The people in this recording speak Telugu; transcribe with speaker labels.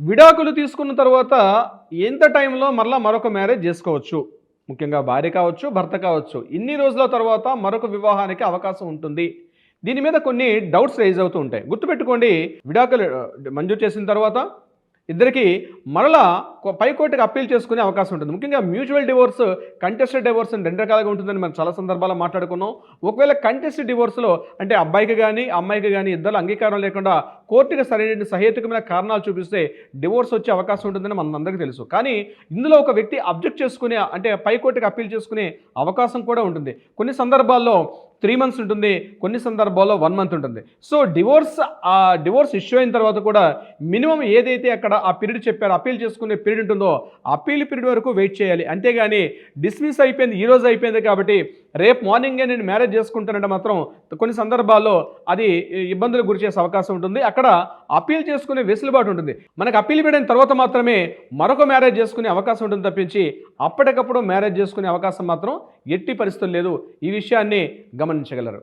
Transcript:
Speaker 1: విడాకులు తీసుకున్న తర్వాత ఎంత టైంలో మరలా మరొక మ్యారేజ్ చేసుకోవచ్చు? ముఖ్యంగా భార్య కావచ్చు, భర్త కావచ్చు. ఇన్ని రోజుల తర్వాత మరొక వివాహానికి అవకాశం ఉంటుంది. దీని మీద కొన్ని డౌట్స్ రైజ్ అవుతూ ఉంటాయి. గుర్తుపెట్టుకోండి, విడాకులు మంజూరు చేసిన తర్వాత ఇద్దరికీ మరలా పై కోర్టుకి అప్పీల్ చేసుకునే అవకాశం ఉంటుంది. ముఖ్యంగా మ్యూచువల్ డివోర్స్, కంటెస్టెడ్ డివోర్స్ అని 2 రకాలుగా ఉంటుందని మనం చాలా సందర్భాల్లో మాట్లాడుకున్నాం. ఒకవేళ కంటెస్టెడ్ డివోర్స్‌లో అంటే అబ్బాయికి గాని, అమ్మాయికి గాని ఇద్దరు అంగీకారం లేకుండా కోర్టుకి సరైన సహేతుకమైన కారణాలు చూపిస్తే డివోర్స్ వచ్చే అవకాశం ఉంటుందని మనందరికీ తెలుసు. కానీ ఇందులో ఒక వ్యక్తి అబ్జెక్ట్ చేసుకునే అంటే పై కోర్టుకి అప్పీల్ చేసుకునే అవకాశం కూడా ఉంటుంది. కొన్ని సందర్భాల్లో 3 మంత్స్ ఉంటుంది, కొన్ని సందర్భాల్లో 1 మంత్ ఉంటుంది. సో డివోర్స్ ఇష్యూ అయిన తర్వాత కూడా మినిమం ఏదైతే అక్కడ ఆ పీరియడ్ చెప్పారో అప్పీల్ చేసుకునే పీరియడ్ ఉంటుందో అప్పీల్ పీరియడ్ వరకు వెయిట్ చేయాలి. అంతేగాని డిస్మిస్ అయిపోయింది, ఈ రోజు అయిపోయింది కాబట్టి రేపు మార్నింగే నేను మ్యారేజ్ చేసుకుంటానంటే మాత్రం కొన్ని సందర్భాల్లో అది ఇబ్బందులకు గురి చేసే అవకాశం ఉంటుంది. అక్కడ అప్పీల్ చేసుకునే వెసులుబాటు ఉంటుంది. మనకు అప్పీల్ పీరియడ్ అయిన తర్వాత మాత్రమే మరొక మ్యారేజ్ చేసుకునే అవకాశం ఉంటుంది తప్పించి అప్పటికప్పుడు మ్యారేజ్ చేసుకునే అవకాశం మాత్రం ఎట్టి పరిస్థితులు లేదు. ఈ విషయాన్ని గమనించగలరు.